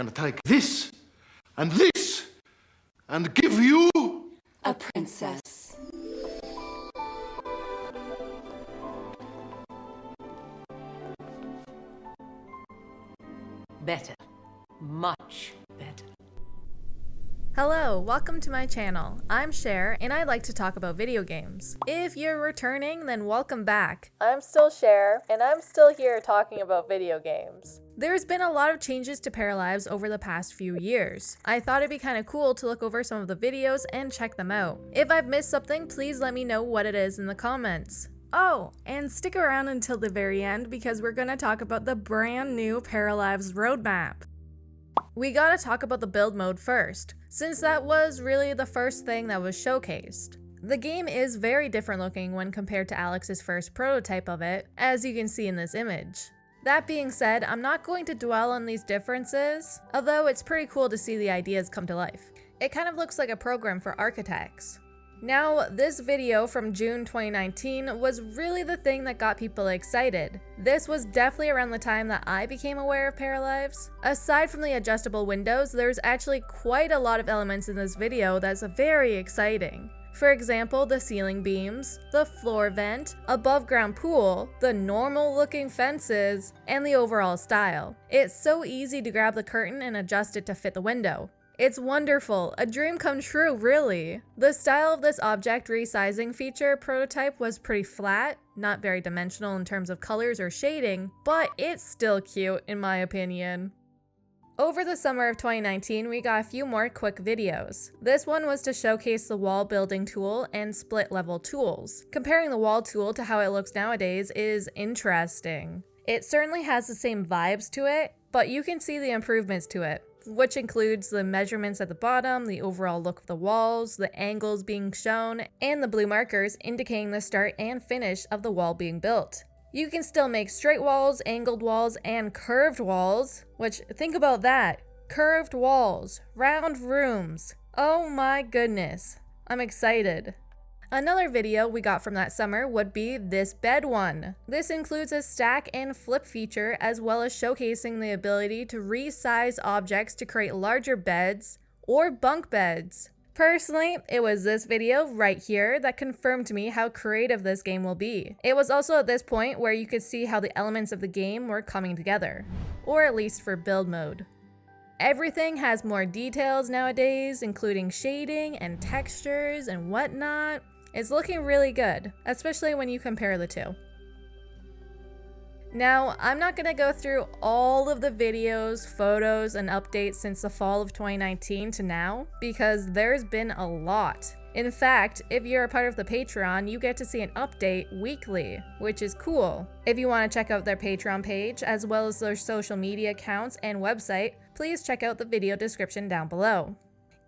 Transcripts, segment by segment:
Gonna take this and this and give you a princess. Better. Much better. Hello, welcome to my channel. I'm Cher, and I like to talk about video games. If you're returning, then welcome back. I'm still Cher, and I'm still here talking about video games. There's been a lot of changes to Paralives over the past few years. I thought it'd be kind of cool to look over some of the videos and check them out. If I've missed something, please let me know what it is in the comments. Oh, and stick around until the very end because we're gonna talk about the brand new Paralives roadmap. We gotta talk about the build mode first, since that was really the first thing that was showcased. The game is very different looking when compared to Alex's first prototype of it, as you can see in this image. That being said, I'm not going to dwell on these differences, although it's pretty cool to see the ideas come to life. It kind of looks like a program for architects. Now, this video from June 2019 was really the thing that got people excited. This was definitely around the time that I became aware of Paralives. Aside from the adjustable windows, there's actually quite a lot of elements in this video that's very exciting. For example, the ceiling beams, the floor vent, above ground pool, the normal looking fences, and the overall style. It's so easy to grab the curtain and adjust it to fit the window. It's wonderful, a dream come true, really. The style of this object resizing feature prototype was pretty flat, not very dimensional in terms of colors or shading, but it's still cute in my opinion. Over the summer of 2019, we got a few more quick videos. This one was to showcase the wall building tool and split level tools. Comparing the wall tool to how it looks nowadays is interesting. It certainly has the same vibes to it, but you can see the improvements to it, which includes the measurements at the bottom, the overall look of the walls, the angles being shown, and the blue markers indicating the start and finish of the wall being built. You can still make straight walls, angled walls, and curved walls, which, think about that, curved walls, round rooms. Oh my goodness, I'm excited. Another video we got from that summer would be this bed one. This includes a stack and flip feature as well as showcasing the ability to resize objects to create larger beds or bunk beds. Personally, it was this video right here that confirmed to me how creative this game will be. It was also at this point where you could see how the elements of the game were coming together, or at least for build mode. Everything has more details nowadays, including shading and textures and whatnot. It's looking really good, especially when you compare the two. Now, I'm not gonna go through all of the videos, photos, and updates since the fall of 2019 to now, because there's been a lot. In fact, if you're a part of the Patreon, you get to see an update weekly, which is cool. If you want to check out their Patreon page, as well as their social media accounts and website, please check out the video description down below.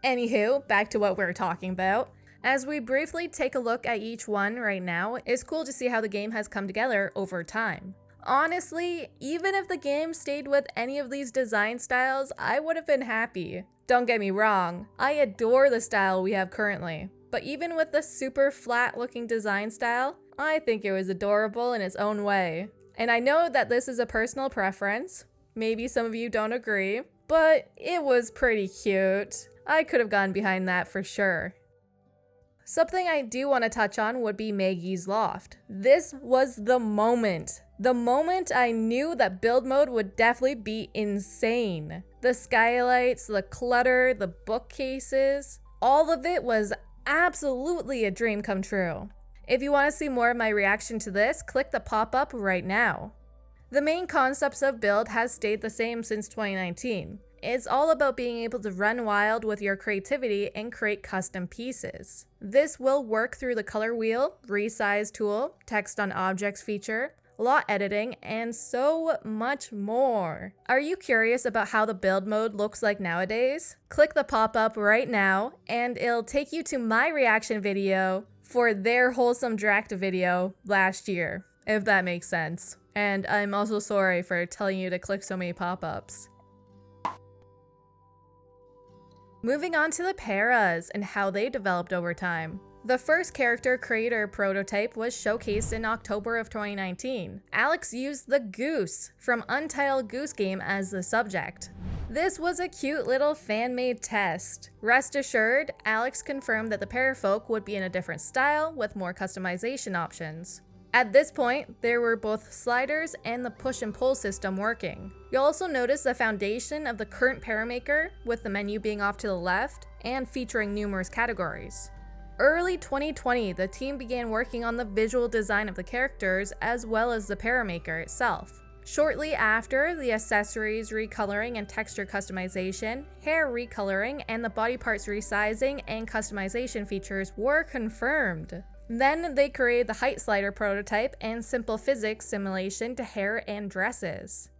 Anywho, back to what we're talking about. As we briefly take a look at each one right now, it's cool to see how the game has come together over time. Honestly, even if the game stayed with any of these design styles, I would have been happy. Don't get me wrong, I adore the style we have currently, but even with the super flat looking design style, I think it was adorable in its own way. And I know that this is a personal preference, maybe some of you don't agree, but it was pretty cute. I could have gone behind that for sure. Something I do want to touch on would be Maggie's loft. This was the moment. The moment I knew that build mode would definitely be insane. The skylights, the clutter, the bookcases, all of it was absolutely a dream come true. If you want to see more of my reaction to this, click the pop-up right now. The main concepts of build has stayed the same since 2019. It's all about being able to run wild with your creativity and create custom pieces. This will work through the color wheel, resize tool, text on objects feature, lot editing, and so much more. Are you curious about how the build mode looks like nowadays? Click the pop-up right now and it'll take you to my reaction video for their wholesome direct video last year, if that makes sense. And I'm also sorry for telling you to click so many pop-ups. Moving on to the Peras and how they developed over time. The first character creator prototype was showcased in October of 2019. Alex used the goose from Untitled Goose Game as the subject. This was a cute little fan-made test. Rest assured, Alex confirmed that the Parafolk would be in a different style with more customization options. At this point, there were both sliders and the push and pull system working. You'll also notice the foundation of the current Paramaker, with the menu being off to the left and featuring numerous categories. Early 2020, the team began working on the visual design of the characters as well as the Paramaker itself. Shortly after, the accessories recoloring and texture customization, hair recoloring, and the body parts resizing and customization features were confirmed. Then they created the height slider prototype and simple physics simulation to hair and dresses.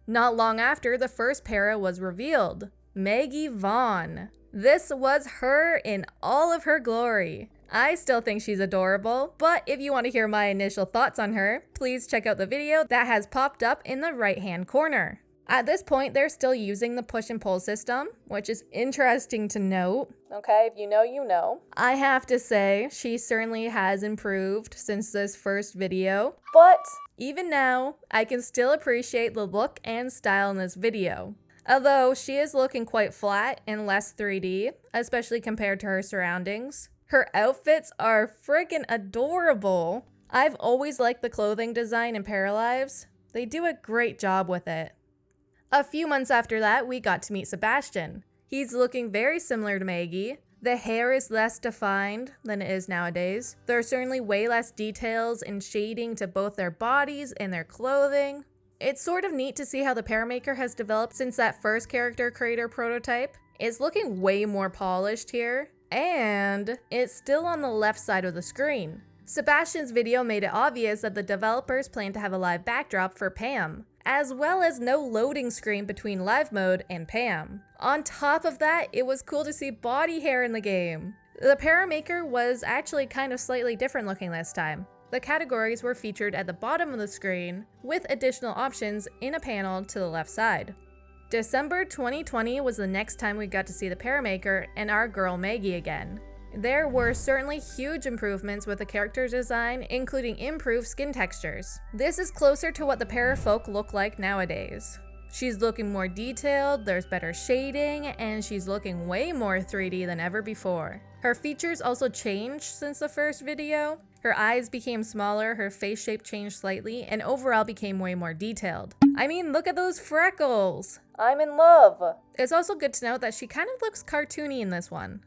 Not long after, the first para was revealed, Maggie Vaughn. This was her in all of her glory. I still think she's adorable, but if you want to hear my initial thoughts on her, please check out the video that has popped up in the right-hand corner. At this point, they're still using the push and pull system, which is interesting to note. Okay, if you know, you know. I have to say, she certainly has improved since this first video, but even now, I can still appreciate the look and style in this video. Although she is looking quite flat and less 3D, especially compared to her surroundings. Her outfits are freaking adorable. I've always liked the clothing design in Paralives. They do a great job with it. A few months after that, we got to meet Sebastian. He's looking very similar to Maggie. The hair is less defined than it is nowadays. There are certainly way less details and shading to both their bodies and their clothing. It's sort of neat to see how the Paramaker has developed since that first character creator prototype. It's looking way more polished here, and it's still on the left side of the screen. Sebastian's video made it obvious that the developers plan to have a live backdrop for Pam, as well as no loading screen between live mode and Pam. On top of that, it was cool to see body hair in the game. The Paramaker was actually kind of slightly different looking this time. The categories were featured at the bottom of the screen, with additional options in a panel to the left side. December 2020 was the next time we got to see the Paramaker and our girl Maggie again. There were certainly huge improvements with the character design, including improved skin textures. This is closer to what the Parafolk look like nowadays. She's looking more detailed, there's better shading, and she's looking way more 3D than ever before. Her features also changed since the first video. Her eyes became smaller, her face shape changed slightly, and overall became way more detailed. I mean, look at those freckles! I'm in love! It's also good to note that she kind of looks cartoony in this one.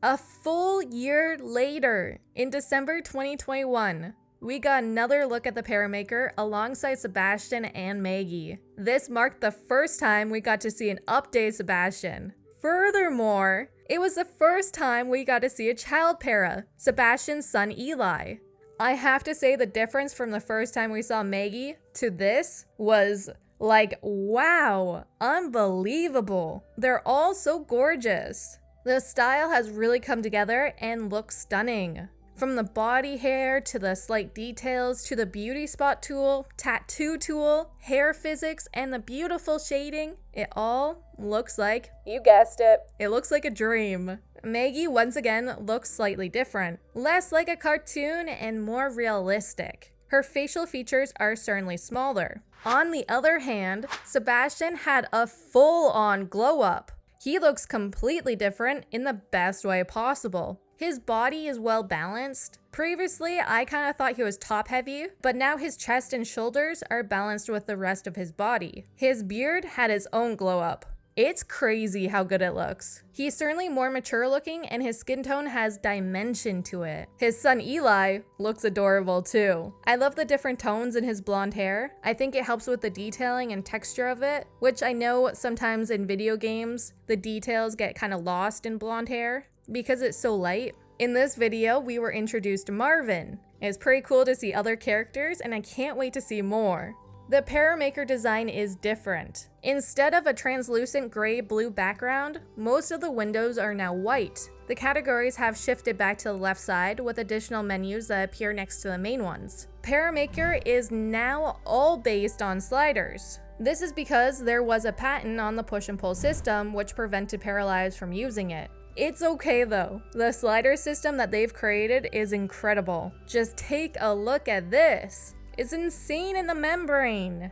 A full year later, in December 2021, we got another look at the Paramaker alongside Sebastian and Maggie. This marked the first time we got to see an updated Sebastian. Furthermore, it was the first time we got to see a child para, Sebastian's son Eli. I have to say the difference from the first time we saw Maggie to this was like, wow, unbelievable. They're all so gorgeous. The style has really come together and looks stunning. From the body hair to the slight details to the beauty spot tool, tattoo tool, hair physics, and the beautiful shading, it all looks like, you guessed it looks like a dream. Maggie once again looks slightly different, less like a cartoon and more realistic. Her facial features are certainly smaller. On the other hand, Sebastian had a full-on glow up. He looks completely different in the best way possible. His body is well balanced. Previously, I kind of thought he was top heavy, but now his chest and shoulders are balanced with the rest of his body. His beard had its own glow up. It's crazy how good it looks. He's certainly more mature looking and his skin tone has dimension to it. His son Eli looks adorable too. I love the different tones in his blonde hair. I think it helps with the detailing and texture of it, which I know sometimes in video games, the details get kind of lost in blonde hair because it's so light. In this video, we were introduced to Marvin. It's pretty cool to see other characters and I can't wait to see more. The Paramaker design is different. Instead of a translucent gray-blue background, most of the windows are now white. The categories have shifted back to the left side with additional menus that appear next to the main ones. Paramaker is now all based on sliders. This is because there was a patent on the push and pull system which prevented Paralives from using it. It's okay though. The slider system that they've created is incredible. Just take a look at this. It's insane in the membrane.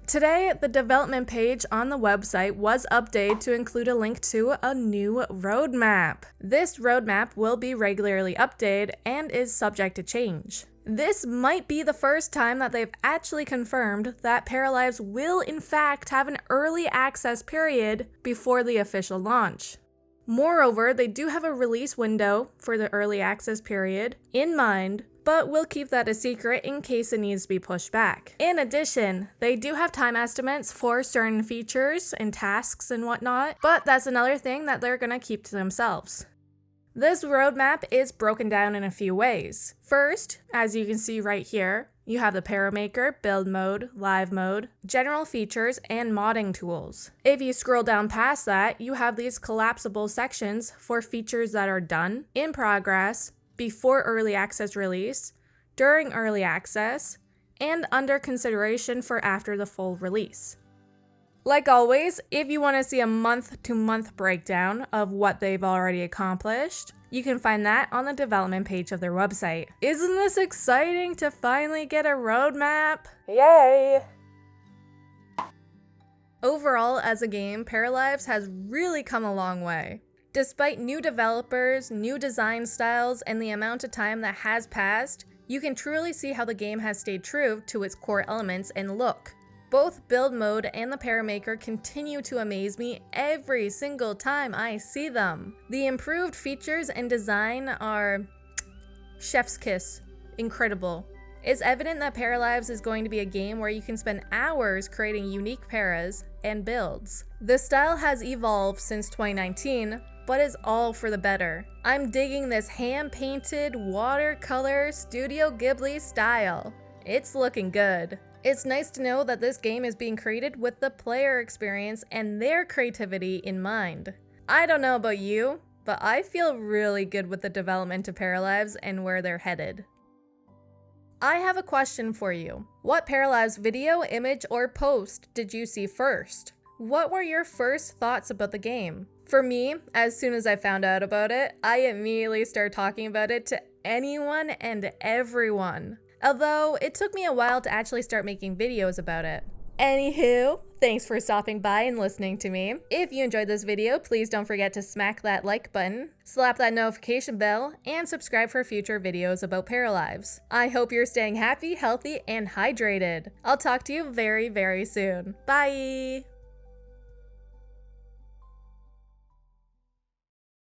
Today, the development page on the website was updated to include a link to a new roadmap. This roadmap will be regularly updated and is subject to change. This might be the first time that they've actually confirmed that Paralives will in fact have an early access period before the official launch. Moreover, they do have a release window for the early access period in mind, but we'll keep that a secret in case it needs to be pushed back. In addition, they do have time estimates for certain features and tasks and whatnot, but that's another thing that they're gonna keep to themselves. This roadmap is broken down in a few ways. First, as you can see right here, you have the Paramaker, build mode, live mode, general features, and modding tools. If you scroll down past that, you have these collapsible sections for features that are done, in progress, before early access release, during early access, and under consideration for after the full release. Like always, if you want to see a month-to-month breakdown of what they've already accomplished, you can find that on the development page of their website. Isn't this exciting to finally get a roadmap? Yay! Overall, as a game, Paralives has really come a long way. Despite new developers, new design styles, and the amount of time that has passed, you can truly see how the game has stayed true to its core elements and look. Both build mode and the Paramaker continue to amaze me every single time I see them. The improved features and design are chef's kiss. Incredible. It's evident that Paralives is going to be a game where you can spend hours creating unique Peras and builds. The style has evolved since 2019, but is all for the better. I'm digging this hand-painted watercolor Studio Ghibli style. It's looking good. It's nice to know that this game is being created with the player experience and their creativity in mind. I don't know about you, but I feel really good with the development of Paralives and where they're headed. I have a question for you. What Paralives video, image, or post did you see first? What were your first thoughts about the game? For me, as soon as I found out about it, I immediately started talking about it to anyone and everyone. Although, it took me a while to actually start making videos about it. Anywho, thanks for stopping by and listening to me. If you enjoyed this video, please don't forget to smack that like button, slap that notification bell, and subscribe for future videos about Paralives. I hope you're staying happy, healthy, and hydrated. I'll talk to you very, very soon. Bye!